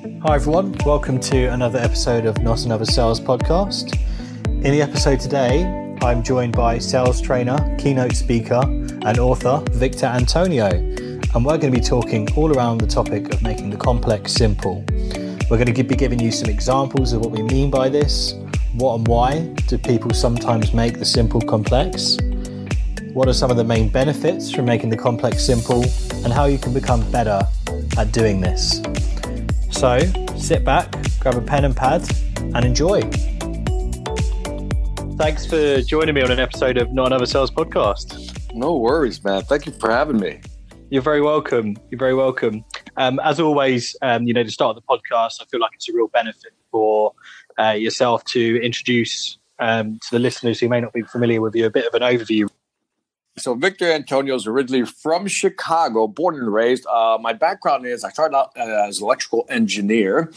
Hi everyone, welcome to another episode of Not Another Sales Podcast. In the episode today, I'm joined by sales trainer, keynote speaker and author Victor Antonio, and we're going to be talking all around the topic of making the complex simple. We're going to be giving you some examples of what we mean by this, what and why do people sometimes make the simple complex, what are some of the main benefits from making the complex simple, and how you can become better at doing this. So sit back, grab a pen and pad, and enjoy. Thanks for joining me on an episode of Not Another Sales Podcast. No worries, man. Thank you for having me. You're very welcome. You're very welcome. As always, to start the podcast, I feel like it's a real benefit for yourself to introduce to the listeners who may not be familiar with you a bit of an overview. So Victor Antonio is originally from Chicago, born and raised. My background is I started out as an electrical engineer.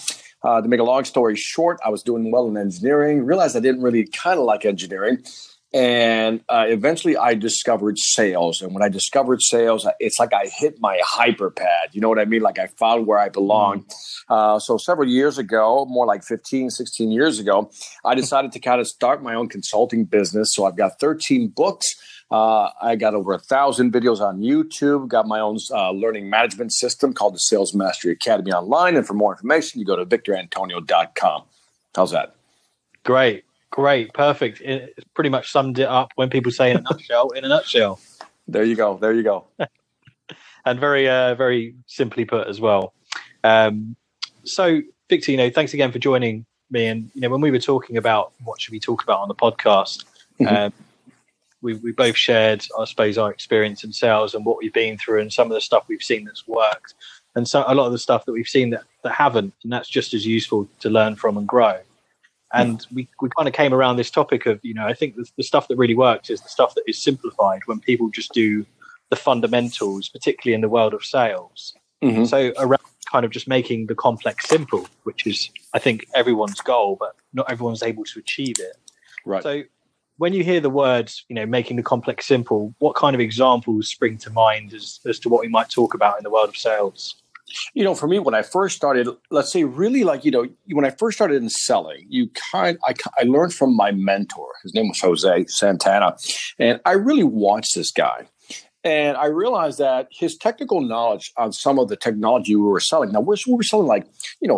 To make a long story short, I was doing well in engineering, realized I didn't really kind of like engineering. And eventually I discovered sales. And when I discovered sales, it's like I hit my hyper pad. You know what I mean? Like I found where I belonged. So several years ago, more like 15, 16 years ago, I decided to kind of start my own consulting business. So I've got 13 books. I got over 1,000 videos on YouTube, got my own learning management system called the Sales Mastery Academy online. And for more information, you go to victorantonio.com. How's that? Great. Perfect. It pretty much summed it up when people say in a nutshell. There you go. And very, very simply put as well. So Victor, thanks again for joining me. And, when we were talking about what should we talk about on the podcast, we both shared, I suppose, our experience in sales and what we've been through and some of the stuff we've seen that's worked and so a lot of the stuff that we've seen that haven't. And that's just as useful to learn from and grow. And we kind of came around this topic of, I think the stuff that really works is the stuff that is simplified when people just do the fundamentals, particularly in the world of sales. Mm-hmm. So around kind of just making the complex simple, which is, I think, everyone's goal, but not everyone's able to achieve it. Right. So when you hear the words, making the complex simple, what kind of examples spring to mind as to what we might talk about in the world of sales? For me, when I first started, let's say really when I first started in selling, I learned from my mentor. His name was Jose Santana. And I really watched this guy. And I realized that his technical knowledge on some of the technology we were selling. Now, we were selling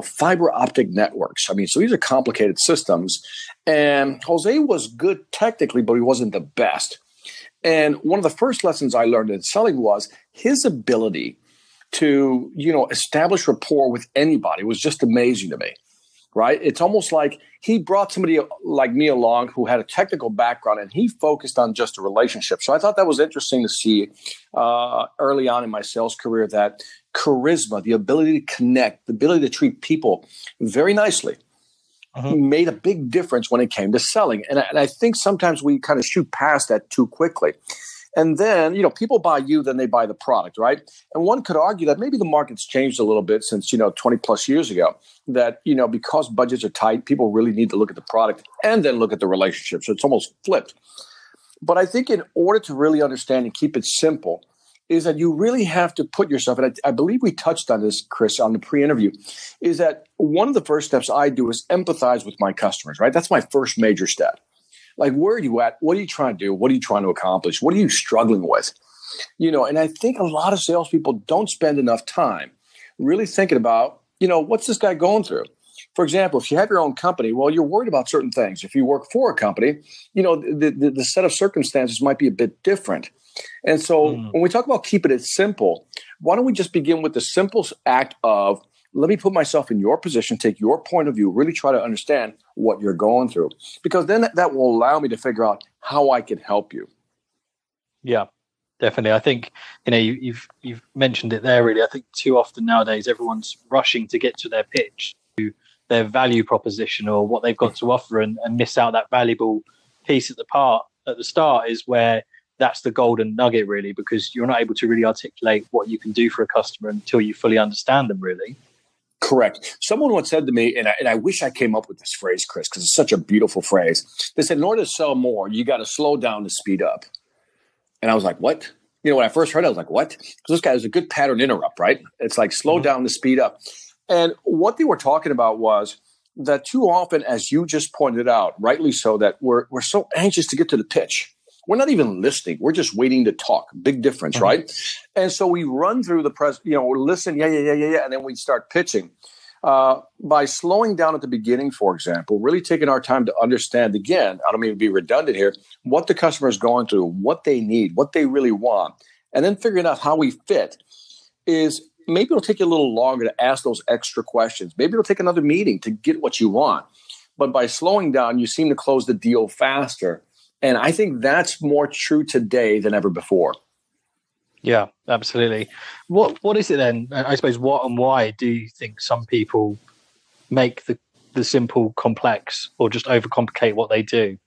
fiber optic networks. I mean, so these are complicated systems. And Jose was good technically, but he wasn't the best. And one of the first lessons I learned in selling was his ability to, establish rapport with anybody was just amazing to me. Right? It's almost like he brought somebody like me along who had a technical background and he focused on just a relationship. So I thought that was interesting to see early on in my sales career that charisma, the ability to connect, the ability to treat people very nicely made a big difference when it came to selling. And I think sometimes we kind of shoot past that too quickly. And then, people buy you, then they buy the product, right? And one could argue that maybe the market's changed a little bit since, 20 plus years ago, that, because budgets are tight, people really need to look at the product and then look at the relationship. So it's almost flipped. But I think in order to really understand and keep it simple is that you really have to put yourself, and I believe we touched on this, Chris, on the pre-interview, is that one of the first steps I do is empathize with my customers, right? That's my first major step. Like, where are you at? What are you trying to do? What are you trying to accomplish? What are you struggling with? And I think a lot of salespeople don't spend enough time really thinking about, what's this guy going through? For example, if you have your own company, well, you're worried about certain things. If you work for a company, the set of circumstances might be a bit different. And so when we talk about keeping it simple, why don't we just begin with the simple act of, let me put myself in your position, take your point of view, really try to understand what you're going through, because then that will allow me to figure out how I can help you. Yeah, definitely. I think, you've mentioned it there, really. I think too often nowadays, everyone's rushing to get to their pitch, to their value proposition or what they've got to offer and miss out that valuable piece at the start is where that's the golden nugget, really, because you're not able to really articulate what you can do for a customer until you fully understand them, really. Correct. Someone once said to me, and I wish I came up with this phrase, Chris, because it's such a beautiful phrase. They said, in order to sell more, you got to slow down to speed up. And I was like, what? When I first heard it, I was like, what? Because this guy is a good pattern interrupt, right? It's like slow down to speed up. And what they were talking about was that too often, as you just pointed out, rightly so, that we're so anxious to get to the pitch. We're not even listening. We're just waiting to talk. Big difference, right? And so we run through the press, we're listening, yeah, and then we start pitching. By slowing down at the beginning, for example, really taking our time to understand, again, I don't mean to be redundant here, what the customer is going through, what they need, what they really want, and then figuring out how we fit is maybe it'll take you a little longer to ask those extra questions. Maybe it'll take another meeting to get what you want. But by slowing down, you seem to close the deal faster. And I think that's more true today than ever before. Yeah, absolutely. What is it then? I suppose what and why do you think some people make the simple complex or just overcomplicate what they do?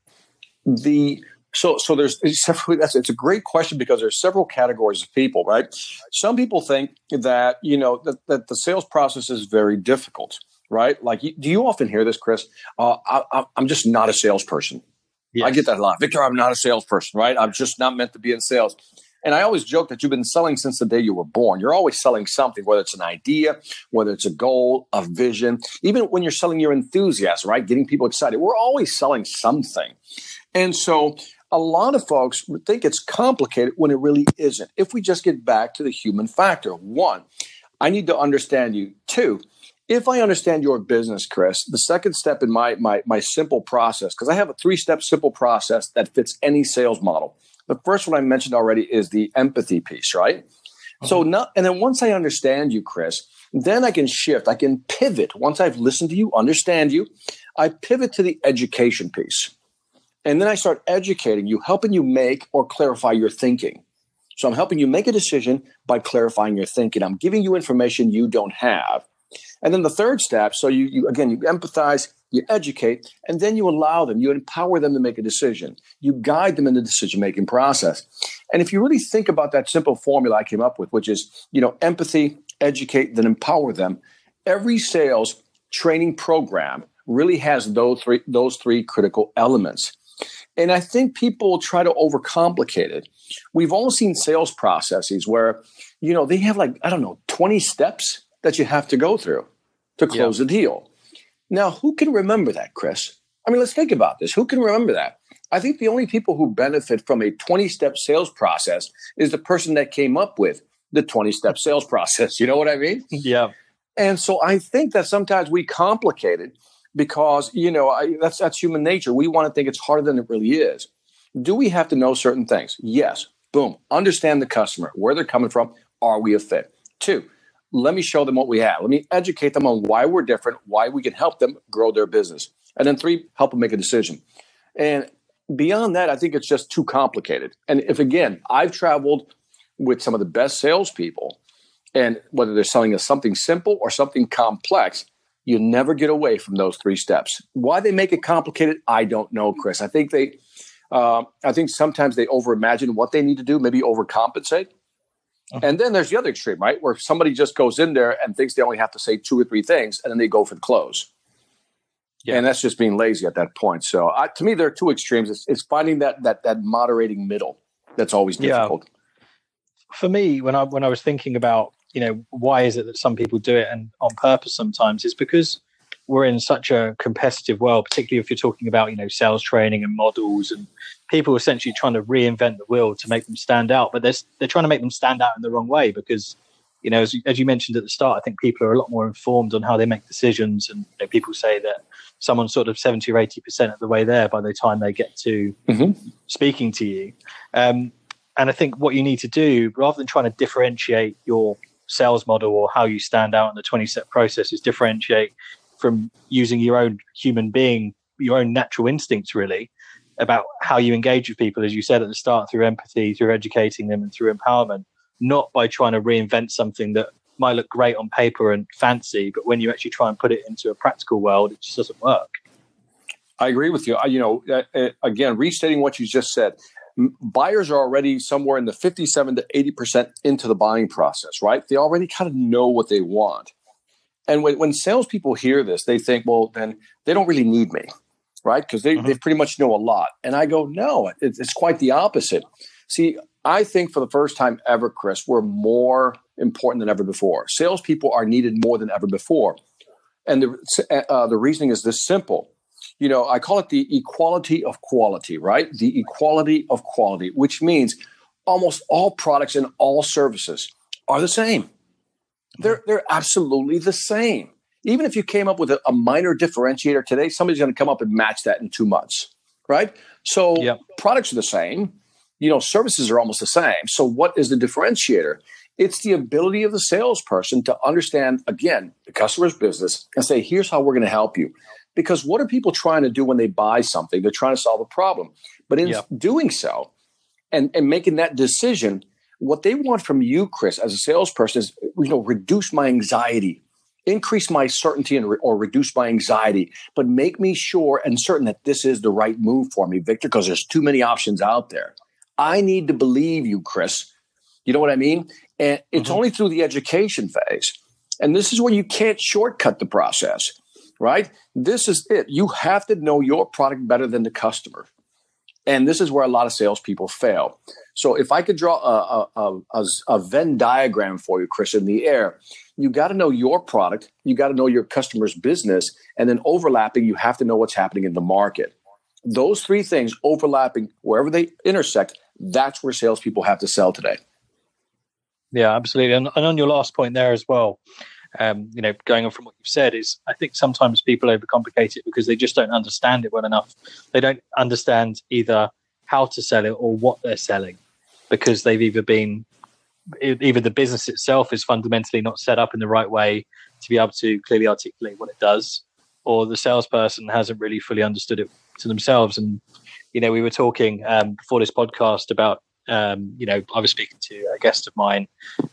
So there's several. It's a great question because there's several categories of people, right? Some people think that that the sales process is very difficult, right? Like, do you often hear this, Chris? I'm just not a salesperson. Yes. I get that a lot. Victor, I'm not a salesperson, right? I'm just not meant to be in sales. And I always joke that you've been selling since the day you were born. You're always selling something, whether it's an idea, whether it's a goal, a vision, even when you're selling your enthusiasm, right? Getting people excited. We're always selling something. And so a lot of folks think it's complicated when it really isn't. If we just get back to the human factor, 1, I need to understand you. 2, if I understand your business, Chris, the second step in my simple process, because I have a 3-step simple process that fits any sales model. The first one I mentioned already is the empathy piece, right? And then once I understand you, Chris, then I can shift. I can pivot. Once I've listened to you, understand you, I pivot to the education piece. And then I start educating you, helping you make or clarify your thinking. So I'm helping you make a decision by clarifying your thinking. I'm giving you information you don't have. And then the third step, so you empathize, you educate, and then you allow them, you empower them to make a decision. You guide them in the decision-making process. And if you really think about that simple formula I came up with, which is, empathy, educate, then empower them, every sales training program really has those three critical elements. And I think people try to overcomplicate it. We've all seen sales processes where, they have 20 steps that you have to go through to close a deal. Now, who can remember that, Chris? I mean, let's think about this. Who can remember that? I think the only people who benefit from a 20-step sales process is the person that came up with the 20-step sales process. You know what I mean? Yeah. And so I think that sometimes we complicate it because, that's human nature. We want to think it's harder than it really is. Do we have to know certain things? Yes. Boom. Understand the customer, where they're coming from. Are we a fit? 2, let me show them what we have. Let me educate them on why we're different, why we can help them grow their business. And then 3, help them make a decision. And beyond that, I think it's just too complicated. And if, again, I've traveled with some of the best salespeople, and whether they're selling us something simple or something complex, you never get away from those 3 steps. Why they make it complicated, I don't know, Chris. I think sometimes they overimagine what they need to do, maybe overcompensate. And then there's the other extreme, right? Where somebody just goes in there and thinks they only have to say 2 or 3 things, and then they go for the close. Yeah. And that's just being lazy at that point. So to me, there are 2 extremes. It's finding that moderating middle that's always difficult. Yeah. For me, when I was thinking about, why is it that some people do it and on purpose sometimes, it's because we're in such a competitive world, particularly if you're talking about, sales training and models, and people essentially trying to reinvent the wheel to make them stand out. But they're trying to make them stand out in the wrong way because, as you mentioned at the start, I think people are a lot more informed on how they make decisions. And people say that someone's sort of 70 or 80% of the way there by the time they get to speaking to you. And I think what you need to do, rather than trying to differentiate your sales model or how you stand out in the 20-step process, is differentiate from using your own human being, your own natural instincts, really, about how you engage with people, as you said at the start, through empathy, through educating them, and through empowerment, not by trying to reinvent something that might look great on paper and fancy, but when you actually try and put it into a practical world, it just doesn't work. I agree with you. Again, restating what you just said, buyers are already somewhere in the 57 to 80% into the buying process, right? They already kind of know what they want. And when salespeople hear this, they think, well, then they don't really need me, right? Because they pretty much know a lot. And I go, no, it's quite the opposite. See, I think for the first time ever, Chris, we're more important than ever before. Salespeople are needed more than ever before. And the reasoning is this simple. I call it the equality of quality, right? The equality of quality, which means almost all products and all services are the same. They're absolutely the same. Even if you came up with a minor differentiator today, somebody's going to come up and match that in 2 months, right? So products are the same. Services are almost the same. So what is the differentiator? It's the ability of the salesperson to understand, again, the customer's business and say, here's how we're going to help you. Because what are people trying to do when they buy something? They're trying to solve a problem. But in doing so and making that decision, what they want from you, Chris, as a salesperson is, reduce my anxiety, increase my certainty or reduce my anxiety, but make me sure and certain that this is the right move for me, Victor, because there's too many options out there. I need to believe you, Chris. You know what I mean? And it's only through the education phase. And this is where you can't shortcut the process, right? This is it. You have to know your product better than the customer. And this is where a lot of salespeople fail. So if I could draw a Venn diagram for you, Chris, in the air, you got to know your product, you got to know your customer's business, and then overlapping, you have to know what's happening in the market. Those three things overlapping, wherever they intersect, that's where salespeople have to sell today. Yeah, absolutely. And on your last point there as well, going on from what you've said is, I think sometimes people overcomplicate it because they just don't understand it well enough. They don't understand either how to sell it or what they're selling, because they've either the business itself is fundamentally not set up in the right way to be able to clearly articulate what it does, or the salesperson hasn't really fully understood it to themselves. And, we were talking before this podcast about, I was speaking to a guest of mine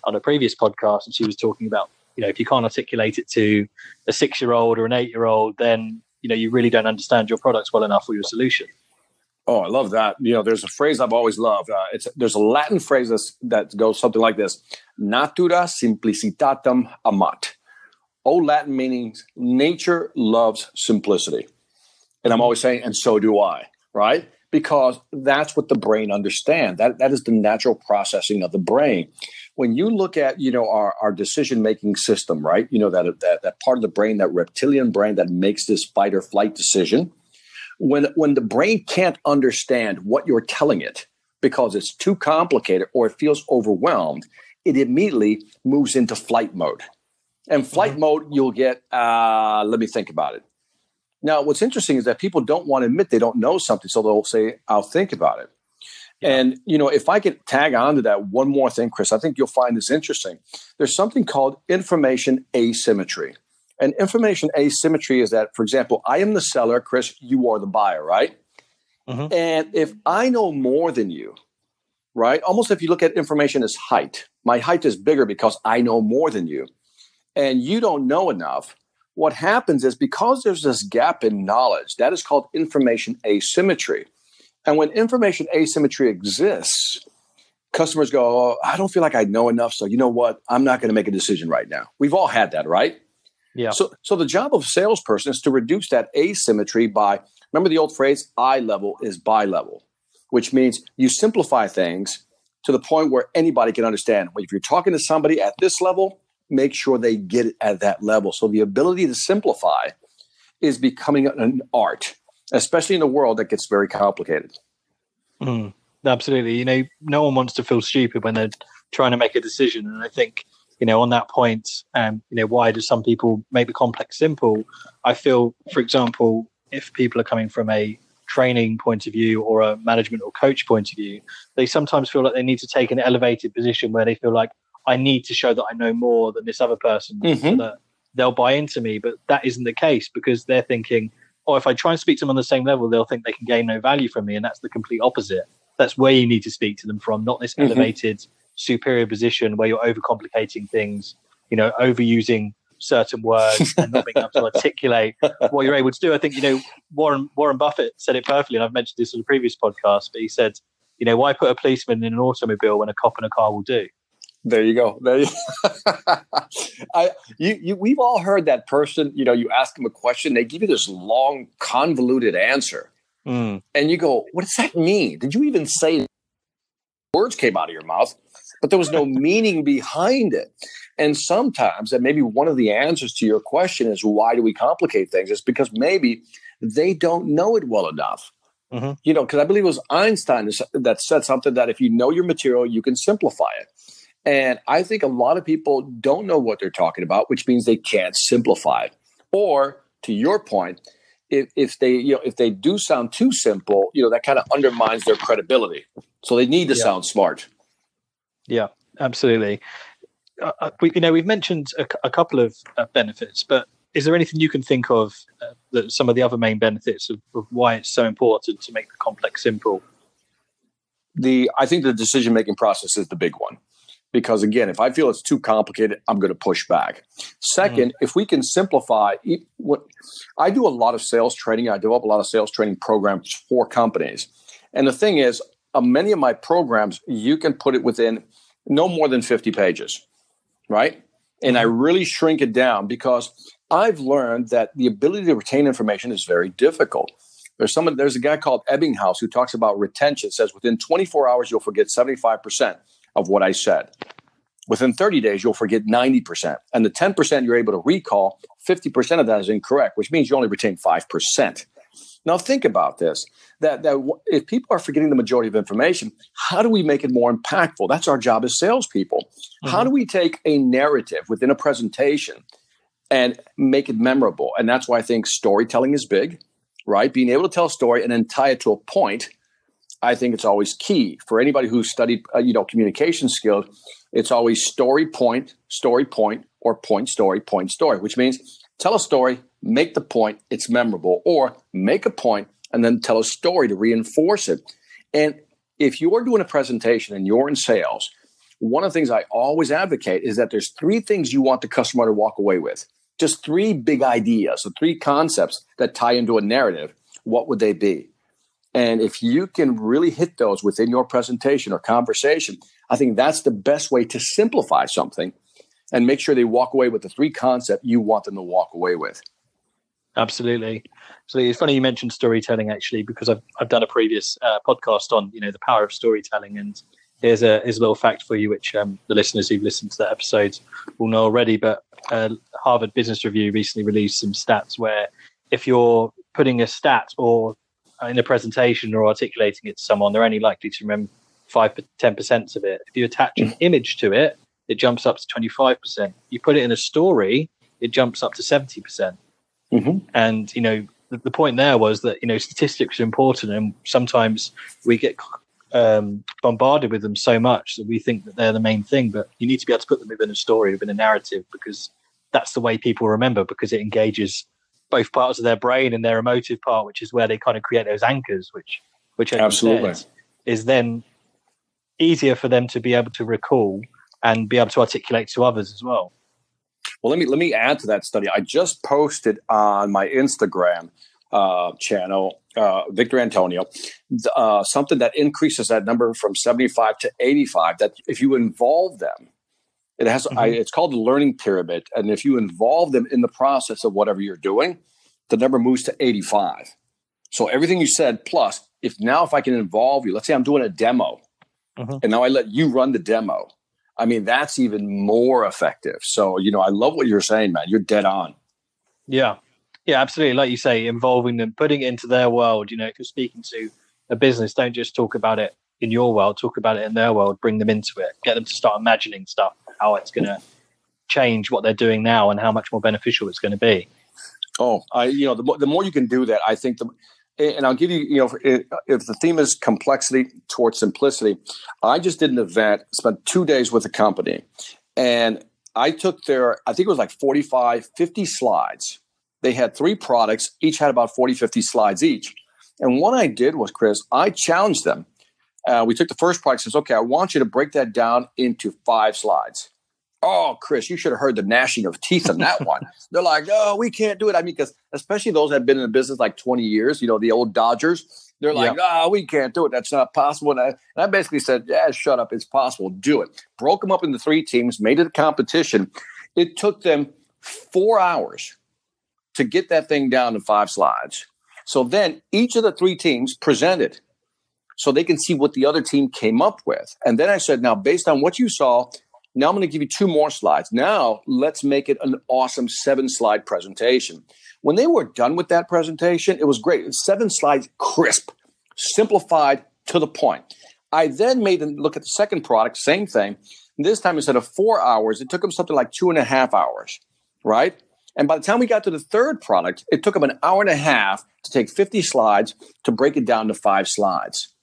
on a previous podcast, and she was talking about, if you can't articulate it to a 6-year-old or an 8-year-old, then, you really don't understand your products well enough or your solution. Oh, I love that. There's a phrase I've always loved. There's a Latin phrase that goes something like this: natura simplicitatem amat. Old Latin meaning nature loves simplicity. And I'm always saying, and so do I, right? Because that's what the brain understands. That is the natural processing of the brain. When you look at, our decision-making system, right? That part of the brain, that reptilian brain that makes this fight or flight decision. When the brain can't understand what you're telling it because it's too complicated or it feels overwhelmed, it immediately moves into flight mode. And flight mode, you'll get, let me think about it. Now, what's interesting is that people don't want to admit they don't know something, so they'll say, I'll think about it. Yeah. And, if I could tag on to that one more thing, Chris, I think you'll find this interesting. There's something called information asymmetry. And information asymmetry is that, for example, I am the seller, Chris, you are the buyer, right? And if I know more than you, right? Almost if you look at information as height, my height is bigger because I know more than you. And you don't know enough. What happens is, because there's this gap in knowledge, that is called information asymmetry. And when information asymmetry exists, customers go, I don't feel like I know enough. So you know what? I'm not going to make a decision right now. We've all had that, right? Yeah. So the job of a salesperson is to reduce that asymmetry by, remember the old phrase, eye level is buy level, which means you simplify things to the point where anybody can understand. If you're talking to somebody at this level, make sure they get it at that level. So the ability to simplify is becoming an art, especially in a world that gets very complicated. Absolutely. No one wants to feel stupid when they're trying to make a decision. And I think, on that point, why do some people make the complex simple? I feel, for example, if people are coming from a training point of view or a management or coach point of view, they sometimes feel like they need to take an elevated position where they feel like, I need to show that I know more than this other person so that they'll buy into me. But that isn't the case, because they're thinking, if I try and speak to them on the same level, they'll think they can gain no value from me. And that's the complete opposite. That's where you need to speak to them from, not this elevated superior position where you're overcomplicating things, overusing certain words and not being able to articulate what you're able to do. I think, Warren Buffett said it perfectly, and I've mentioned this on a previous podcast, but he said, why put a policeman in an automobile when a cop in a car will do? There you go. We've all heard that person, you ask them a question, they give you this long, convoluted answer. And you go, what does that mean? Did you even say words came out of your mouth, but there was no meaning behind it. And sometimes, and maybe one of the answers to your question is, why do we complicate things? It's because maybe they don't know it well enough. Mm-hmm. Because I believe it was Einstein that said something that if you know your material, you can simplify it. And I think a lot of people don't know what they're talking about, which means they can't simplify it. Or to your point, if they do sound too simple, that kind of undermines their credibility. So they need to sound smart. Yeah, absolutely. We've mentioned a couple of benefits, but is there anything you can think of that some of the other main benefits of why it's so important to make the complex simple? I think the decision-making process is the big one. Because again, if I feel it's too complicated, I'm going to push back. Second, if we can simplify, I do a lot of sales training. I develop a lot of sales training programs for companies. And the thing is, many of my programs, you can put it within no more than 50 pages, right? And I really shrink it down because I've learned that the ability to retain information is very difficult. There's a guy called Ebbinghaus who talks about retention, says within 24 hours, you'll forget 75% of what I said. Within 30 days, you'll forget 90%. And the 10% you're able to recall, 50% of that is incorrect, which means you only retain 5%. Now think about this, that if people are forgetting the majority of information, how do we make it more impactful? That's our job as salespeople. Mm-hmm. How do we take a narrative within a presentation and make it memorable? And that's why I think storytelling is big, right? Being able to tell a story and then tie it to a point. I think it's always key for anybody who's studied, communication skills. It's always story, point, or point, story, which means tell a story, make the point, it's memorable, or make a point and then tell a story to reinforce it. And if you're doing a presentation and you're in sales, one of the things I always advocate is that there's 3 things you want the customer to walk away with. Just 3 big ideas, so 3 concepts that tie into a narrative. What would they be? And if you can really hit those within your presentation or conversation, I think that's the best way to simplify something and make sure they walk away with the 3 concepts you want them to walk away with. Absolutely. So it's funny you mentioned storytelling, actually, because I've done a previous podcast on, the power of storytelling. And here's a little fact for you, which the listeners who've listened to that episode will know already. But Harvard Business Review recently released some stats where if you're putting a stat or in a presentation or articulating it to someone, they're only likely to remember 5-10% of it. If you attach an image to it, it jumps up to 25%. You put it in a story, it jumps up to 70%. Mm-hmm. And, the point there was that, statistics are important, and sometimes we get bombarded with them so much that we think that they're the main thing, but you need to be able to put them within a story, within a narrative, because that's the way people remember, because it engages both parts of their brain and their emotive part, which is where they kind of create those anchors, which absolutely is then easier for them to be able to recall and be able to articulate to others as well. Well, let me add to that study. I just posted on my Instagram channel, Victor Antonio, something that increases that number from 75 to 85. That if you involve them, it has. It's called the learning pyramid, and if you involve them in the process of whatever you're doing, the number moves to 85. So everything you said plus, if I can involve you, let's say I'm doing a demo, and now I let you run the demo. I mean, that's even more effective. So, I love what you're saying, man. You're dead on. Yeah. Yeah, absolutely. Like you say, involving them, putting it into their world. If you're speaking to a business, don't just talk about it in your world, talk about it in their world, bring them into it, get them to start imagining stuff, how it's going to change what they're doing now and how much more beneficial it's going to be. Oh, the more you can do that, I think and I'll give you, if the theme is complexity towards simplicity, I just did an event, spent 2 days with a company, and I took I think it was like 50 slides. They had 3 products, each had about 50 slides each. And what I did was, Chris, I challenged them. We took the first product and says, okay, I want you to break that down into 5 slides. Oh, Chris, you should have heard the gnashing of teeth on that one. They're like, no, we can't do it. I mean, because especially those that have been in the business like 20 years, the old Dodgers, they're like, no, we can't do it. That's not possible. And I basically said, yeah, shut up. It's possible. Do it. Broke them up into 3 teams, made it a competition. It took them 4 hours to get that thing down to 5 slides. So then each of the 3 teams presented. so they can see what the other team came up with. And then I said, now, based on what you saw, now I'm going to give you 2 more slides. Now let's make it an awesome 7-slide presentation. When they were done with that presentation, it was great. 7 slides, crisp, simplified, to the point. I then made them look at the second product, same thing. This time, instead of 4 hours, it took them something like 2.5 hours, right? And by the time we got to the third product, it took them an hour and a half to take 50 slides to break it down to 5 slides.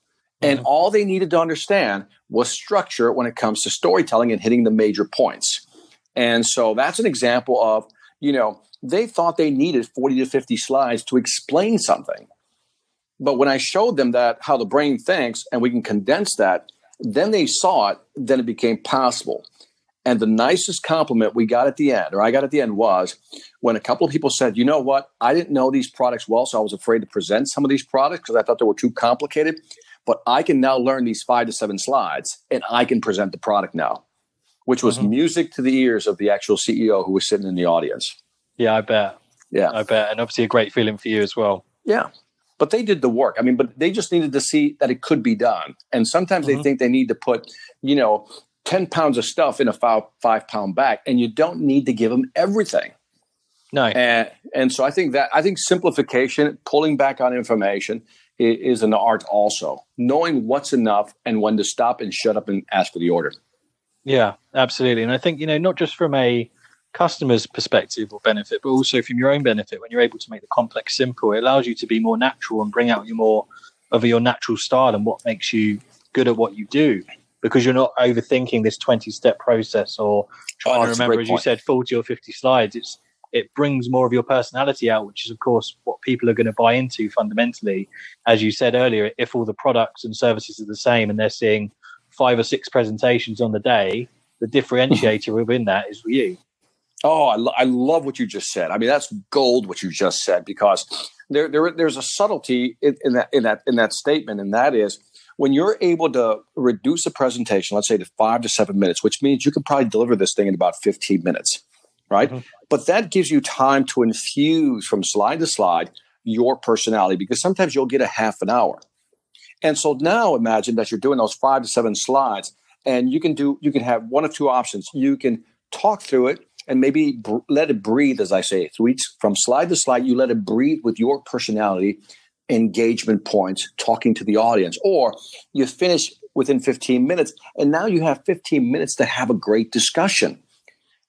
And all they needed to understand was structure when it comes to storytelling and hitting the major points. And so that's an example of, they thought they needed 40 to 50 slides to explain something. But when I showed them that how the brain thinks and we can condense that, then they saw it, then it became possible. And the nicest compliment we got at the end, or I got at the end, was when a couple of people said, you know what, I didn't know these products well, so I was afraid to present some of these products because I thought they were too complicated. But I can now learn these 5 to 7 slides, and I can present the product now, which was music to the ears of the actual CEO who was sitting in the audience. Yeah, I bet. Yeah. I bet. And obviously a great feeling for you as well. Yeah. But they did the work. I mean, but they just needed to see that it could be done. And sometimes they think they need to put, 10 pounds of stuff in a 5-pound bag, and you don't need to give them everything. No. And so I think simplification, pulling back on information is an art also. Knowing what's enough and when to stop and shut up and ask for the order. Yeah, absolutely. And I think, not just from a customer's perspective or benefit, but also from your own benefit, when you're able to make the complex simple, it allows you to be more natural and bring out more of your natural style and what makes you good at what you do, because you're not overthinking this 20-step process or trying to remember, as you said, 40 or 50 slides. It brings more of your personality out, which is, of course, what people are going to buy into fundamentally. As you said earlier, if all the products and services are the same and they're seeing 5 or 6 presentations on the day, the differentiator within that is you. Oh, I love what you just said. I mean, that's gold what you just said, because there's a subtlety in that statement, and that is when you're able to reduce a presentation, let's say to 5 to 7 minutes, which means you can probably deliver this thing in about 15 minutes, right? But that gives you time to infuse from slide to slide your personality, because sometimes you'll get a half an hour. And so now imagine that you're doing those 5 to 7 slides, and you can have one of 2 options. You can talk through it and maybe let it breathe, as I say, from slide to slide. You let it breathe with your personality, engagement points, talking to the audience, or you finish within 15 minutes, and now you have 15 minutes to have a great discussion.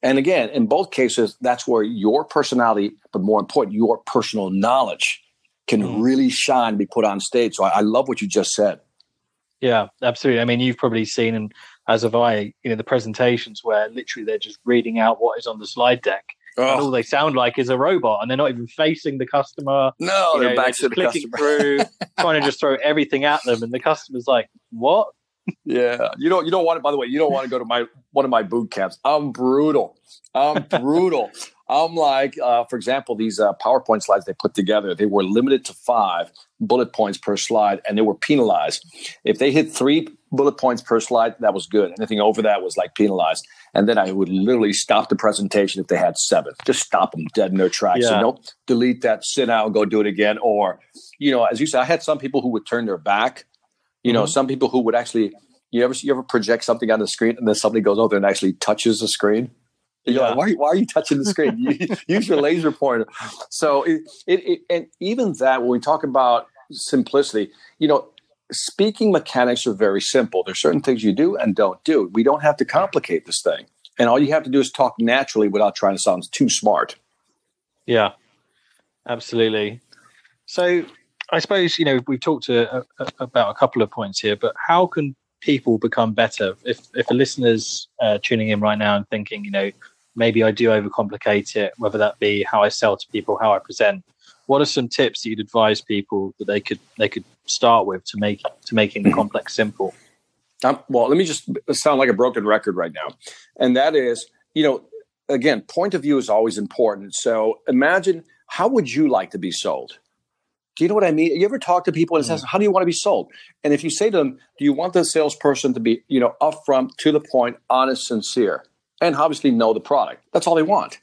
And again, in both cases, that's where your personality, but more important, your personal knowledge can really shine and be put on stage. So I love what you just said. Yeah, absolutely. I mean, you've probably seen, and as have I, the presentations where literally they're just reading out what is on the slide deck. And all they sound like is a robot, and they're not even facing the customer. No, they're back to the clicking customer. through, trying to just throw everything at them, and the customer's like, "What?" Yeah, you don't want to. By the way, you don't want to go to one of my boot camps. I'm brutal. I'm like, for example, these PowerPoint slides they put together, they were limited to 5 bullet points per slide, and they were penalized. If they hit 3 bullet points per slide, that was good. Anything over that was like penalized. And then I would literally stop the presentation if they had 7. Just stop them dead in their tracks. Yeah. So don't delete that, sit down, go do it again. Or, as you said, I had some people who would turn their back. Some people who would actually, you ever project something on the screen and then somebody goes over and actually touches the screen? You're like, why are you touching the screen? Use your laser pointer. So and even that, when we talk about simplicity, speaking mechanics are very simple. There's certain things you do and don't do. We don't have to complicate this thing. And all you have to do is talk naturally without trying to sound too smart. Yeah, absolutely. So I suppose, we've talked about a couple of points here, but how can people become better? If a listener's tuning in right now and thinking, maybe I do overcomplicate it, whether that be how I sell to people, how I present, what are some tips that you'd advise people that they could start with to making the complex simple? Well, let me just sound like a broken record right now. And that is, again, point of view is always important. So imagine, how would you like to be sold? Do you know what I mean? You ever talk to people and says, how do you want to be sold? And if you say to them, do you want the salesperson to be, upfront, to the point, honest, sincere, and obviously know the product? That's all they want.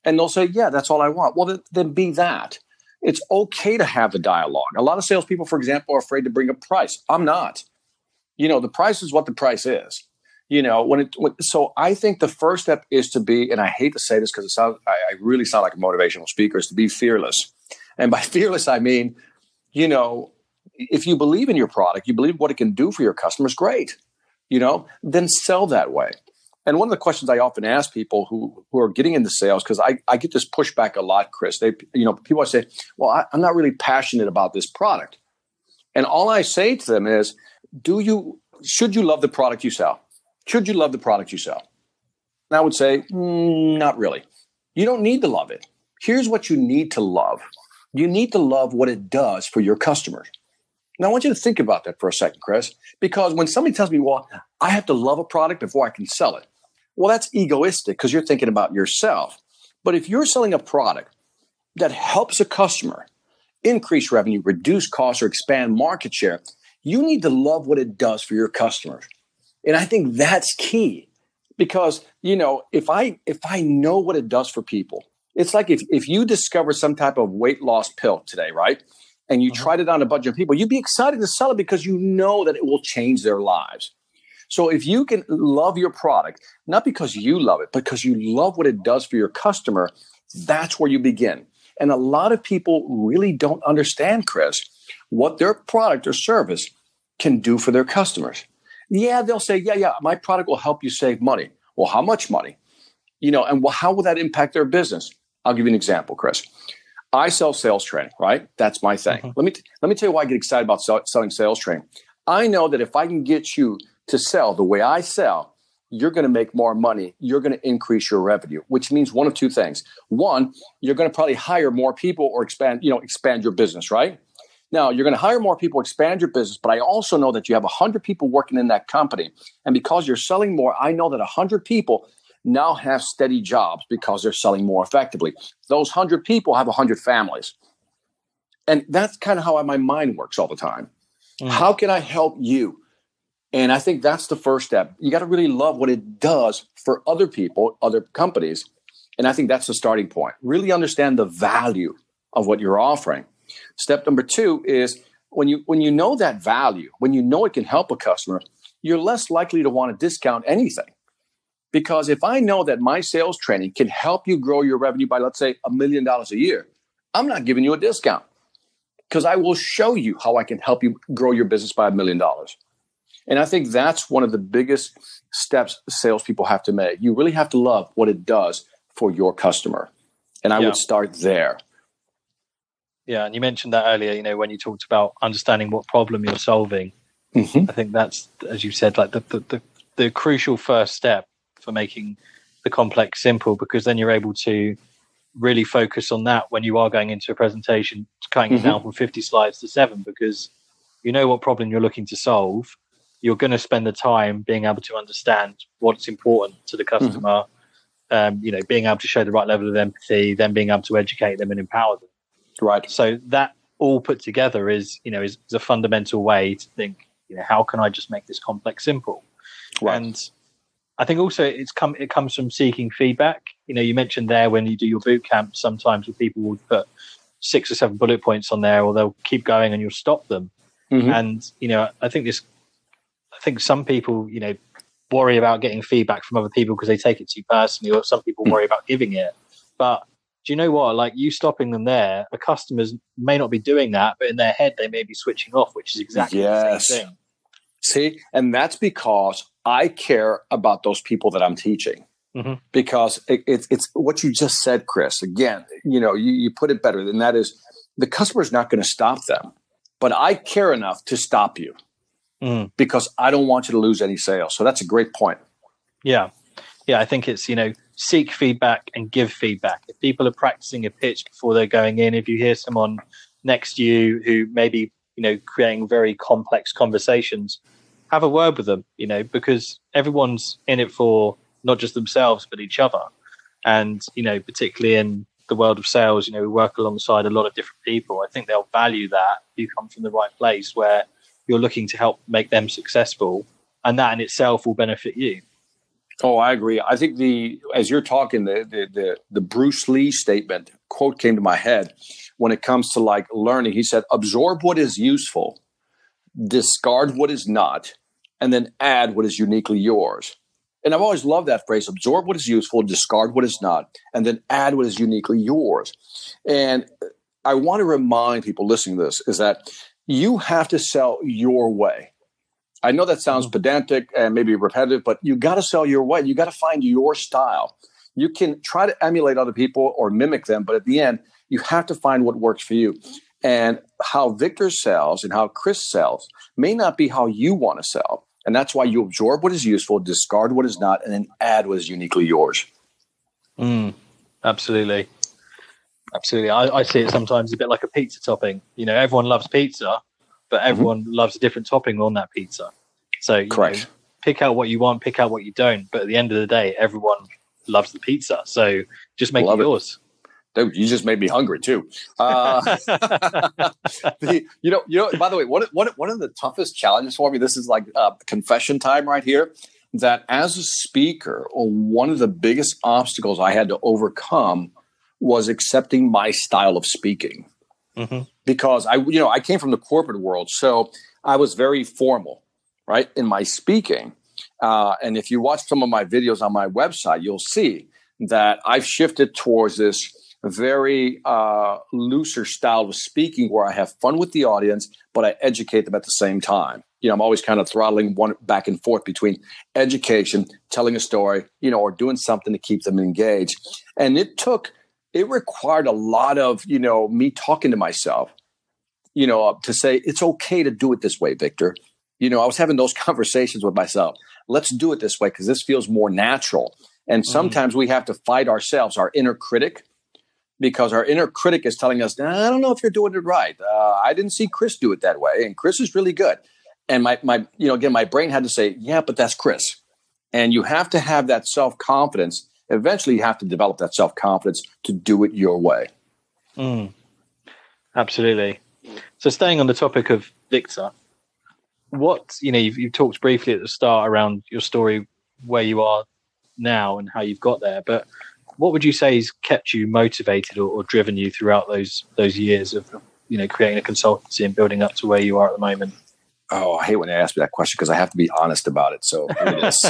And they'll say, yeah, that's all I want. Well, then be that. It's okay to have the dialogue. A lot of salespeople, for example, are afraid to bring up price. I'm not. The price is what the price is. So I think the first step is to be, and I hate to say this because I really sound like a motivational speaker, is to be fearless. And by fearless, I mean, if you believe in your product, you believe what it can do for your customers, great. Then sell that way. And one of the questions I often ask people who are getting into sales, because I get this pushback a lot, Chris. People say, well, I'm not really passionate about this product. And all I say to them is, should you love the product you sell? Should you love the product you sell? And I would say, not really. You don't need to love it. Here's what you need to love. You need to love what it does for your customers. Now, I want you to think about that for a second, Chris, because when somebody tells me, well, I have to love a product before I can sell it. Well, that's egoistic because you're thinking about yourself. But if you're selling a product that helps a customer increase revenue, reduce costs, or expand market share, you need to love what it does for your customers. And I think that's key because, if I know what it does for people, it's like if you discover some type of weight loss pill today, right? And you tried it on a bunch of people, you'd be excited to sell it because you know that it will change their lives. So if you can love your product, not because you love it, but because you love what it does for your customer, that's where you begin. And a lot of people really don't understand, Chris, what their product or service can do for their customers. Yeah, they'll say, yeah, my product will help you save money. Well, how much money? And how will that impact their business? I'll give you an example, Chris. I sell sales training, right? That's my thing. Mm-hmm. Let me tell you why I get excited about selling sales training. I know that if I can get you to sell the way I sell, you're going to make more money. You're going to increase your revenue, which means one of two things. One, you're going to probably hire more people or expand your business, right? Now, you're going to hire more people, expand your business, but I also know that you have 100 people working in that company. And because you're selling more, I know that 100 people now have steady jobs because they're selling more effectively. Those 100 people have 100 families. And that's kind of how my mind works all the time. Mm. How can I help you? And I think that's the first step. You got to really love what it does for other people, other companies. And I think that's the starting point. Really understand the value of what you're offering. Step number two is when you know that value, when you know it can help a customer, you're less likely to want to discount anything. Because if I know that my sales training can help you grow your revenue by, let's say, $1 million a year, I'm not giving you a discount because I will show you how I can help you grow your business by $1 million. And I think that's one of the biggest steps salespeople have to make. You really have to love what it does for your customer. And I would start there. Yeah, and you mentioned that earlier, when you talked about understanding what problem you're solving. Mm-hmm. I think that's, as you said, like the crucial first step for making the complex simple, because then you're able to really focus on that when you are going into a presentation, cutting it down from 50 slides to 7, because you know what problem you're looking to solve. You're going to spend the time being able to understand what's important to the customer, being able to show the right level of empathy, then being able to educate them and empower them. Right. So that all put together is a fundamental way to think, how can I just make this complex simple? Right. And I think also it comes from seeking feedback. You mentioned there when you do your boot camp, sometimes people will put 6 or 7 bullet points on there, or they'll keep going and you'll stop them. Mm-hmm. And, I think some people, worry about getting feedback from other people because they take it too personally, or some people worry about giving it. But do you know what? Like, you stopping them there, the customers may not be doing that, but in their head, they may be switching off, which is exactly the same thing. See, and that's because I care about those people that I'm teaching. Mm-hmm. Because it's what you just said, Chris. Again, you put it better than that is the customer is not going to stop them, but I care enough to stop you because I don't want you to lose any sales. So that's a great point. Yeah. Yeah, I think it's, seek feedback and give feedback. If people are practicing a pitch before they're going in, if you hear someone next to you who may be, creating very complex conversations, have a word with them, because everyone's in it for not just themselves, but each other. And, particularly in the world of sales, we work alongside a lot of different people. I think they'll value that if you come from the right place where you're looking to help make them successful, and that in itself will benefit you. Oh, I agree. I think as you're talking, the Bruce Lee statement, quote came to my head when it comes to like learning. He said, absorb what is useful, discard what is not, and then add what is uniquely yours. And I've always loved that phrase, absorb what is useful, discard what is not, and then add what is uniquely yours. And I want to remind people listening to this is that you have to sell your way. I know that sounds pedantic and maybe repetitive, but you got to sell your way. You got to find your style. You can try to emulate other people or mimic them, but at the end, you have to find what works for you. And how Victor sells and how Chris sells may not be how you want to sell. And that's why you absorb what is useful, discard what is not, and then add what is uniquely yours. Absolutely. Absolutely. I see it sometimes a bit like a pizza topping. You know, everyone loves pizza, but everyone loves a different topping on that pizza. So you know, pick out what you want, pick out what you don't. But at the end of the day, everyone loves the pizza. So just make it yours. Dude, you just made me hungry too. By the way, one of the toughest challenges for me, this is like confession time right here, that as a speaker, one of the biggest obstacles I had to overcome was accepting my style of speaking. Because I came from the corporate world, so I was very formal, right, in my speaking. And if you watch some of my videos on my website, you'll see that I've shifted towards this very looser style of speaking where I have fun with the audience, but I educate them at the same time. You know, I'm always kind of throttling one back and forth between education, telling a story, or doing something to keep them engaged. And it required a lot of, me talking to myself, to say, it's okay to do it this way, Victor. I was having those conversations with myself. Let's do it this way because this feels more natural. And sometimes we have to fight ourselves, our inner critic, because our inner critic is telling us, I don't know if you're doing it right. I didn't see Chris do it that way. And Chris is really good. And my brain had to say, yeah, but that's Chris. And you have to have that self-confidence. Eventually you have to develop that self-confidence to do it your way. Absolutely. So staying on the topic of Victor, you've talked briefly at the start around your story, where you are now and how you've got there, but what would you say has kept you motivated or driven you throughout those years of, creating a consultancy and building up to where you are at the moment? Oh, I hate when they ask me that question because I have to be honest about it. So here it is.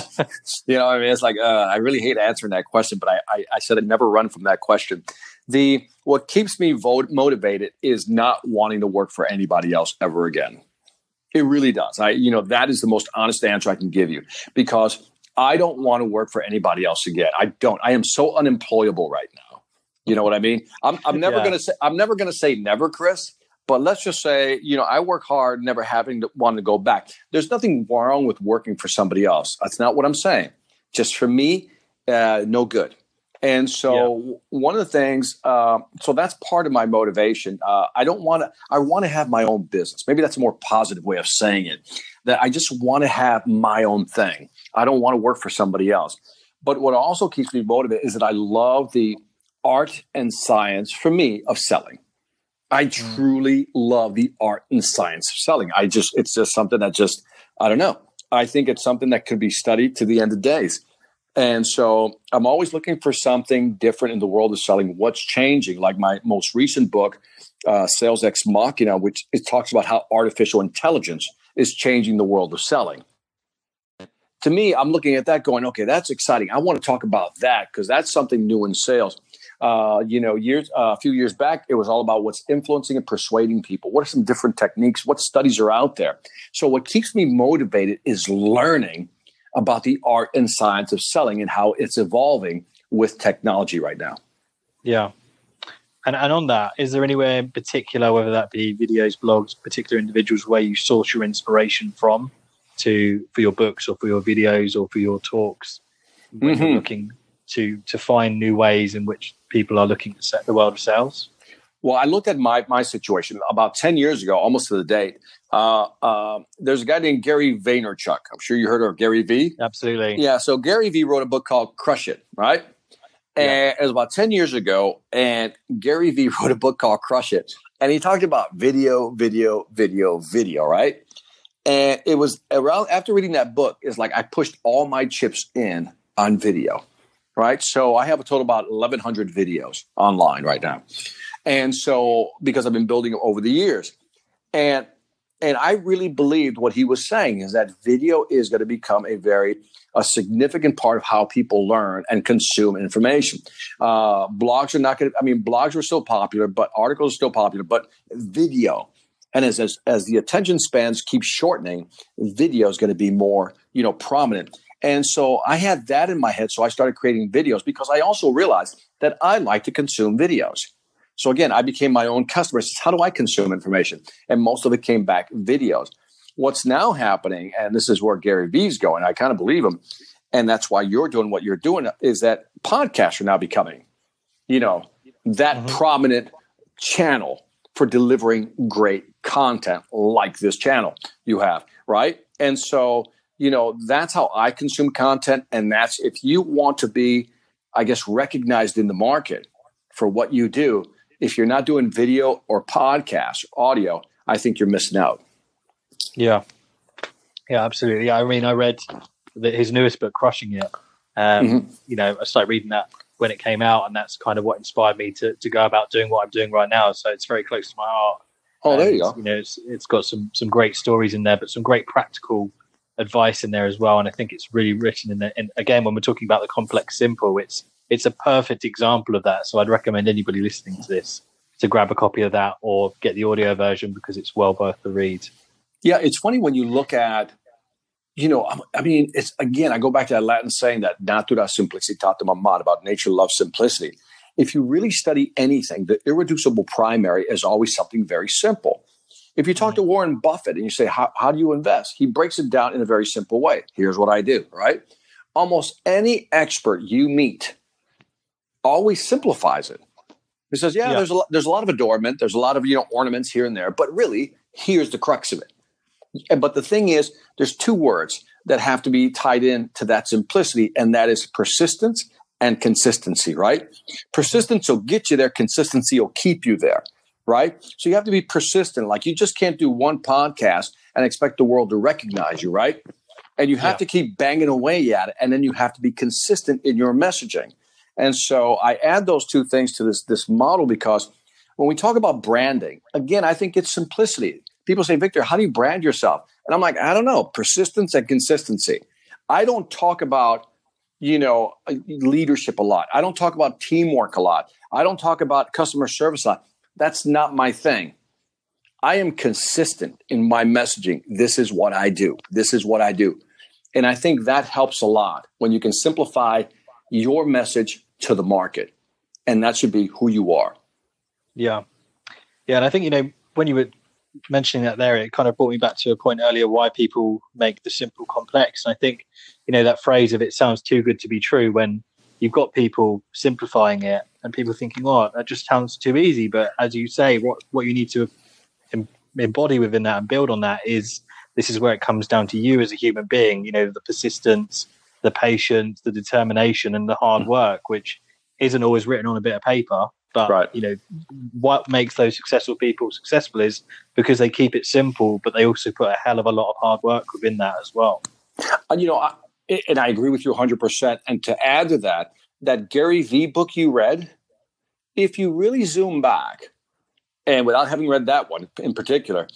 It's like, I really hate answering that question, but I said I'd never run from that question. What keeps me motivated is not wanting to work for anybody else ever again. It really does. That is the most honest answer I can give you, because I don't want to work for anybody else again. I don't. I am so unemployable right now. You know what I mean? I'm never going to say never, Chris. But let's just say, I work hard, never having to want to go back. There's nothing wrong with working for somebody else. That's not what I'm saying. Just for me, no good. And so one of the things, so that's part of my motivation. I want to have my own business. Maybe that's a more positive way of saying it, that I just want to have my own thing. I don't want to work for somebody else. But what also keeps me motivated is that I love the art and science, for me, of selling. I truly love the art and science of selling. It's just something that I don't know. I think it's something that could be studied to the end of days. And so I'm always looking for something different in the world of selling. What's changing? Like my most recent book, Sales Ex Machina, which it talks about how artificial intelligence is changing the world of selling. To me, I'm looking at that going, okay, that's exciting. I want to talk about that because that's something new in sales. A few years back, it was all about what's influencing and persuading people. What are some different techniques? What studies are out there? So what keeps me motivated is learning about the art and science of selling and how it's evolving with technology right now. Yeah. And on that, is there anywhere in particular, whether that be videos, blogs, particular individuals, where you source your inspiration from for your books or for your videos or for your talks, when you're looking to find new ways in which people are looking to set the world of sales? Well, I looked at my situation about 10 years ago, almost to the date. There's a guy named Gary Vaynerchuk. I'm sure you heard of Gary V. Absolutely. Yeah. So Gary V wrote a book called Crush It, right? And it was about 10 years ago. And Gary V wrote a book called Crush It. And he talked about video, right? And it was around after reading that book, it's like I pushed all my chips in on video. right? So I have a total of about 1,100 videos online right now. And so because I've been building them over the years. And I really believed what he was saying is that video is going to become a significant part of how people learn and consume information. Blogs are not going to, blogs are still popular, but articles are still popular, but video. And as the attention spans keep shortening, video is going to be more, prominent. And so I had that in my head. So I started creating videos because I also realized that I like to consume videos. So again, I became my own customer. Says, how do I consume information? And most of it came back videos. What's now happening, and this is where Gary Vee's going, I kind of believe him, and that's why you're doing what you're doing, is that podcasts are now becoming, that prominent channel for delivering great content like this channel you have, right? And so, that's how I consume content. And that's, if you want to be, I guess, recognized in the market for what you do, if you're not doing video or podcast, audio, I think you're missing out. Yeah, absolutely. I mean, I read his newest book, Crushing It. I started reading that when it came out, and that's kind of what inspired me to go about doing what I'm doing right now. So it's very close to my heart. Oh, there you go. It's got some great stories in there, but some great practical advice in there as well. And I think it's really written in there. And again, when we're talking about the complex simple, it's a perfect example of that. So I'd recommend anybody listening to this to grab a copy of that or get the audio version because it's well worth the read. Yeah, it's funny when you look at, it's, again, I go back to that Latin saying that natura simplicitate amat, about nature loves simplicity. If you really study anything, the irreducible primary is always something very simple. If you talk to Warren Buffett and you say, how do you invest? He breaks it down in a very simple way. Here's what I do, right? Almost any expert you meet always simplifies it. He says, there's a lot of adornment. There's a lot of, ornaments here and there. But really, here's the crux of it. But the thing is, there's two words that have to be tied in to that simplicity, and that is persistence and consistency, right? Persistence will get you there. Consistency will keep you there, right? So you have to be persistent. Like, you just can't do one podcast and expect the world to recognize you, right? And you have to keep banging away at it, and then you have to be consistent in your messaging. And so I add those two things to this model because when we talk about branding, again, I think it's simplicity. People say, Victor, how do you brand yourself? And I'm like, I don't know, persistence and consistency. I don't talk about, leadership a lot. I don't talk about teamwork a lot. I don't talk about customer service a lot. That's not my thing. I am consistent in my messaging. This is what I do. This is what I do. And I think that helps a lot when you can simplify your message to the market. And that should be who you are. Yeah. And I think, when you were mentioning that there, it kind of brought me back to a point earlier why people make the simple complex. And I think, that phrase of it sounds too good to be true when you've got people simplifying it and people thinking, oh, that just sounds too easy. But as you say, what you need to embody within that and build on that is, this is where it comes down to you as a human being, the persistence, the patience, the determination, and the hard work, which isn't always written on a bit of paper. But, what makes those successful people successful is because they keep it simple, but they also put a hell of a lot of hard work within that as well. And I agree with you 100%. And to add to that Gary Vee book you read, if you really zoom back, and without having read that one in particular,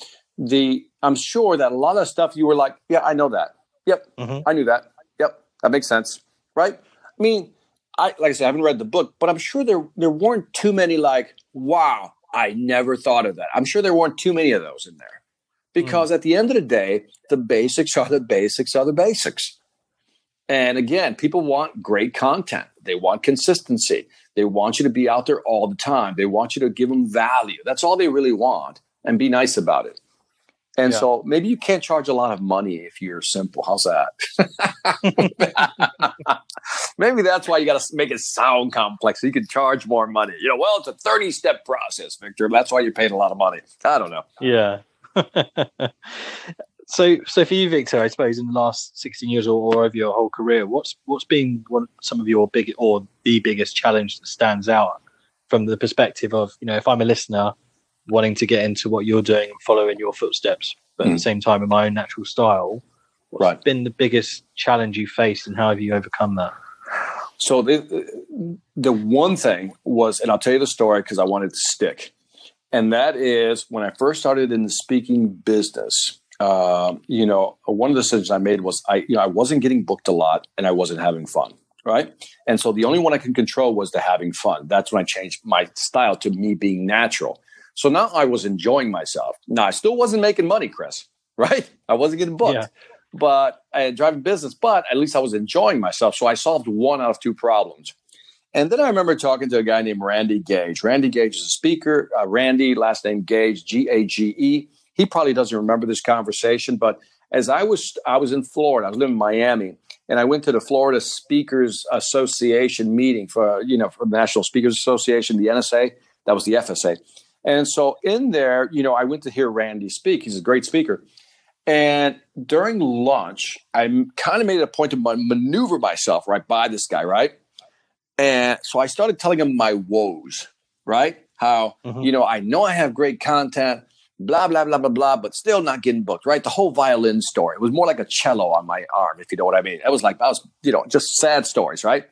I'm sure that a lot of stuff you were like, yeah, I know that. Yep, I knew that. Yep, that makes sense, right? I mean, like I said, I haven't read the book, but I'm sure there weren't too many like, wow, I never thought of that. I'm sure there weren't too many of those in there. Because at the end of the day, the basics are the basics are the basics. And again, people want great content. They want consistency. They want you to be out there all the time. They want you to give them value. That's all they really want, and be nice about it. And so maybe you can't charge a lot of money if you're simple. How's that? Maybe that's why you got to make it sound complex so you can charge more money. It's a 30-step process, Victor. That's why you're paying a lot of money. I don't know. Yeah. So for you, Victor, I suppose in the last 16 years or over your whole career, what's been some of your the biggest challenge that stands out from the perspective of, if I'm a listener wanting to get into what you're doing and follow in your footsteps, but at the same time in my own natural style, what's been the biggest challenge you faced and how have you overcome that? So the one thing was, and I'll tell you the story because I wanted to stick. And that is when I first started in the speaking business, one of the decisions I made was I wasn't getting booked a lot and I wasn't having fun. Right. And so the only one I can control was the having fun. That's when I changed my style to me being natural. So now I was enjoying myself. Now I still wasn't making money, Chris. Right. I wasn't getting booked, but I had driving business, but at least I was enjoying myself. So I solved one out of two problems. And then I remember talking to a guy named Randy Gage. Randy Gage is a speaker. Randy, last name Gage, Gage. He probably doesn't remember this conversation, but as I was in Florida, I was living in Miami, and I went to the Florida Speakers Association meeting for the National Speakers Association, the NSA. That was the FSA. And so in there, I went to hear Randy speak. He's a great speaker. And during lunch, I kind of made it a point to maneuver myself right by this guy, right? And so I started telling him my woes, right? How, I know I have great content, blah, blah, blah, blah, blah, but still not getting booked, right? The whole violin story. It was more like a cello on my arm, if you know what I mean. It was just sad stories, right?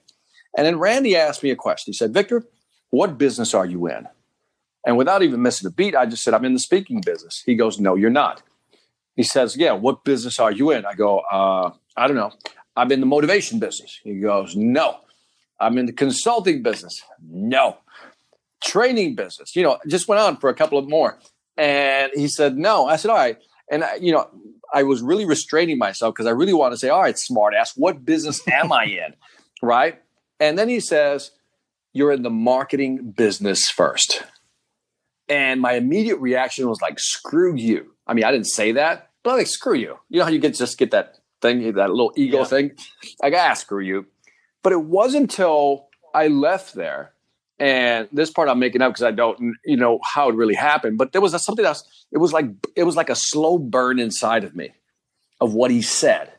And then Randy asked me a question. He said, Victor, what business are you in? And without even missing a beat, I just said, I'm in the speaking business. He goes, no, you're not. He says, yeah, what business are you in? I go, I don't know. I'm in the motivation business. He goes, no. I'm in the consulting business. No. Training business. Just went on for a couple of more. And he said, no. I said, all right. And, I was really restraining myself because I really want to say, all right, smart ass, what business am I in? Right. And then he says, you're in the marketing business first. And my immediate reaction was like, screw you. I mean, I didn't say that, but I'm like, screw you. You know how you get that thing, that little ego thing? Like, screw you. But it wasn't until I left there, and this part I'm making up because I don't know how it really happened, but there was something else. It was like a slow burn inside of me of what he said.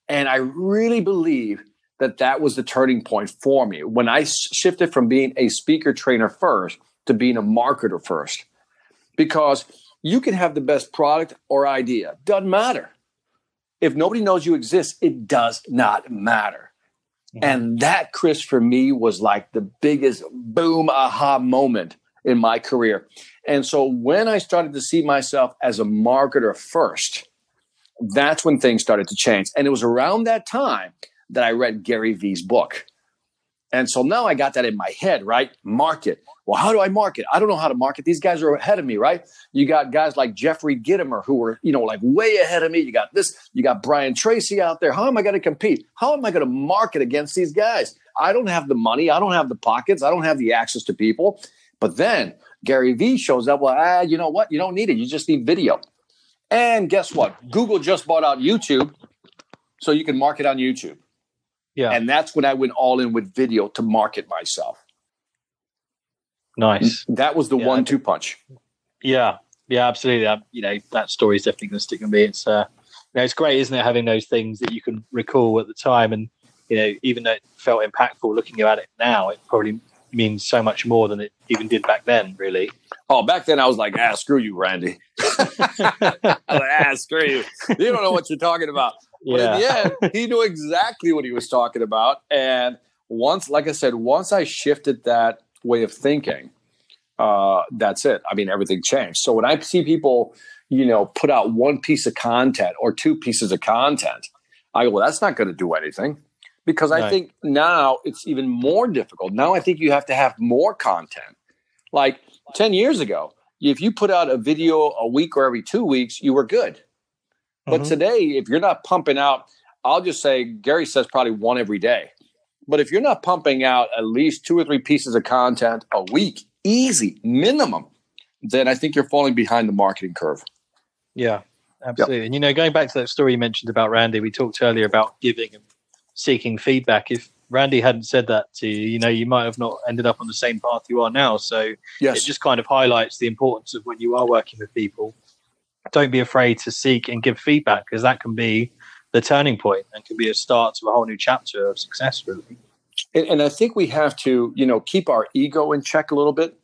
And I really believe that was the turning point for me when I shifted from being a speaker trainer first to being a marketer first. Because you can have the best product or idea. Doesn't matter. If nobody knows you exist, it does not matter. And that, Chris, for me was like the biggest boom aha moment in my career. And so when I started to see myself as a marketer first, that's when things started to change. And it was around that time that I read Gary Vee's book. And so now I got that in my head, right? Market. Well, how do I market? I don't know how to market. These guys are ahead of me, right? You got guys like Jeffrey Gitomer who are, like way ahead of me. You got Brian Tracy out there. How am I going to compete? How am I going to market against these guys? I don't have the money. I don't have the pockets. I don't have the access to people. But then Gary Vee shows up. Well, you know what? You don't need it. You just need video. And guess what? Google just bought out YouTube, so you can market on YouTube. Yeah. And that's when I went all in with video to market myself. Nice. That was the 1-2 punch. Yeah. Yeah, absolutely. That story is definitely going to stick with me. It's, it's great, isn't it? Having those things that you can recall at the time. And, even though it felt impactful looking at it now, it probably means so much more than it even did back then, really. Oh, back then I was like, screw you, Randy. I was like, screw you. You don't know what you're talking about. But in the end, he knew exactly what he was talking about. And once I shifted that way of thinking, that's it. I mean, everything changed. So when I see people, put out one piece of content or two pieces of content, I go, well, that's not going to do anything. Because I think now it's even more difficult. Now I think you have to have more content. Like 10 years ago, if you put out a video a week or every 2 weeks, you were good. But today, if you're not pumping out, I'll just say, Gary says probably one every day. But if you're not pumping out at least 2 or 3 pieces of content a week, easy, minimum, then I think you're falling behind the marketing curve. Yeah, absolutely. Yep. And, going back to that story you mentioned about Randy, we talked earlier about giving and seeking feedback. If Randy hadn't said that to you, you might have not ended up on the same path you are now. So it just kind of highlights the importance of when you are working with people, don't be afraid to seek and give feedback, because that can be the turning point and can be a start to a whole new chapter of success, really. And I think we have to, keep our ego in check a little bit.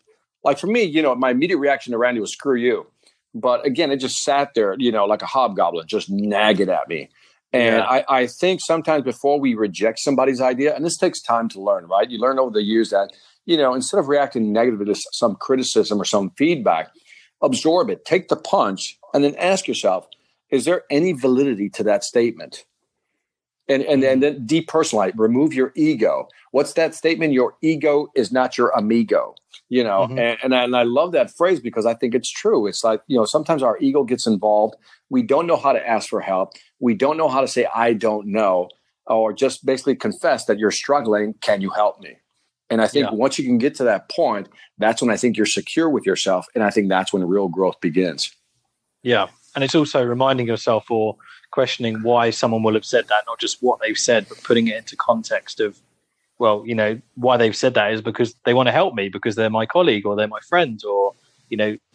Like for me, my immediate reaction to Randy was screw you. But again, it just sat there, like a hobgoblin, just nagging at me. And I think sometimes before we reject somebody's idea, and this takes time to learn, right? You learn over the years that, instead of reacting negatively to some criticism or some feedback, absorb it, take the punch, and then ask yourself, is there any validity to that statement? And then depersonalize, remove your ego. What's that statement? Your ego is not your amigo, and I love that phrase because I think it's true. It's like, sometimes our ego gets involved. We don't know how to ask for help. We don't know how to say, I don't know, or just basically confess that you're struggling. Can you help me? And I think once you can get to that point, that's when I think you're secure with yourself. And I think that's when real growth begins. Yeah. And it's also reminding yourself or questioning why someone will have said that, not just what they've said, but putting it into context of, well, why they've said that is because they want to help me, because they're my colleague or they're my friend, or,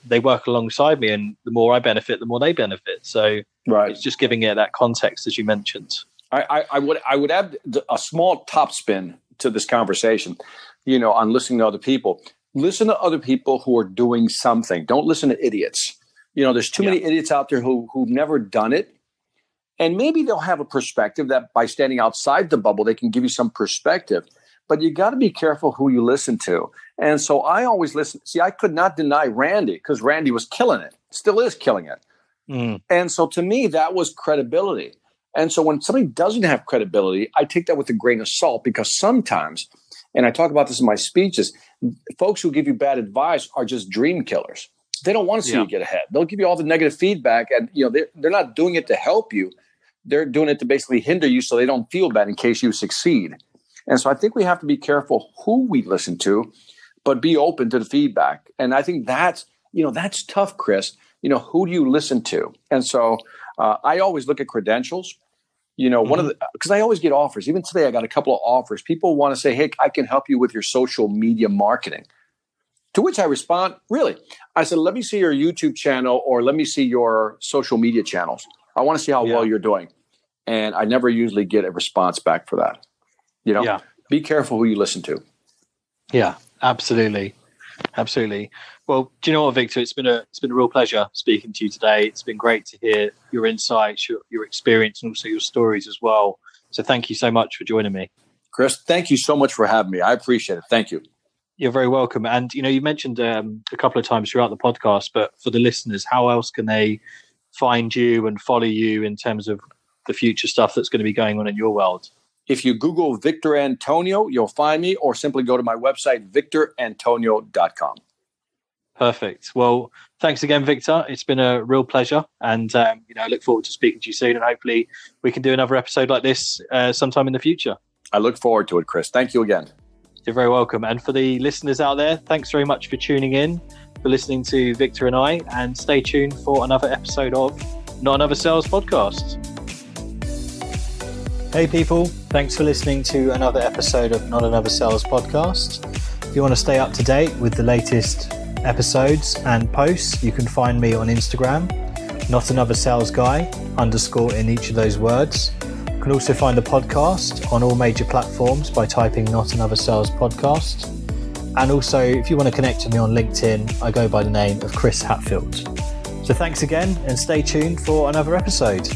they work alongside me, and the more I benefit, the more they benefit. So it's just giving it that context, as you mentioned. I would add a small top spin to this conversation, on listening to other people. Listen to other people who are doing something. Don't listen to idiots. There's too many idiots out there who've never done it. And maybe they'll have a perspective that by standing outside the bubble, they can give you some perspective. But you got to be careful who you listen to. And so I always listen. See, I could not deny Randy because Randy was killing it, still is killing it. And so to me, that was credibility. And so when somebody doesn't have credibility, I take that with a grain of salt, because sometimes, and I talk about this in my speeches, folks who give you bad advice are just dream killers. They don't want to see you get ahead. They'll give you all the negative feedback, and they're not doing it to help you. They're doing it to basically hinder you so they don't feel bad in case you succeed. And so I think we have to be careful who we listen to, but be open to the feedback. And I think that's tough, Chris. Who do you listen to? And so I always look at credentials. Because I always get offers. Even today, I got a couple of offers. People want to say, hey, I can help you with your social media marketing. To which I respond, really? I said, let me see your YouTube channel, or let me see your social media channels. I want to see how well you're doing. And I never usually get a response back for that. Be careful who you listen to. Yeah, absolutely. Absolutely. Well, do you know what, Victor? It's been a real pleasure speaking to you today. It's been great to hear your insights, your experience, and also your stories as well. So thank you so much for joining me. Chris, thank you so much for having me. I appreciate it. Thank you. You're very welcome. And, you mentioned a couple of times throughout the podcast, but for the listeners, how else can they find you and follow you in terms of the future stuff that's going to be going on in your world? If you Google Victor Antonio, you'll find me, or simply go to my website, victorantonio.com. Perfect. Well, thanks again, Victor. It's been a real pleasure. And, I look forward to speaking to you soon. And hopefully we can do another episode like this sometime in the future. I look forward to it, Chris. Thank you again. You're very welcome. And for the listeners out there, thanks very much for tuning in, for listening to Victor and I. And stay tuned for another episode of Not Another Sales Podcast. Hey people, thanks for listening to another episode of Not Another Sales Podcast. If you want to stay up to date with the latest episodes and posts, you can find me on Instagram, Not Another Sales Guy, _ in each of those words. You can also find the podcast on all major platforms by typing Not Another Sales Podcast. And also, if you want to connect with me on LinkedIn, I go by the name of Chris Hatfield. So thanks again, and stay tuned for another episode.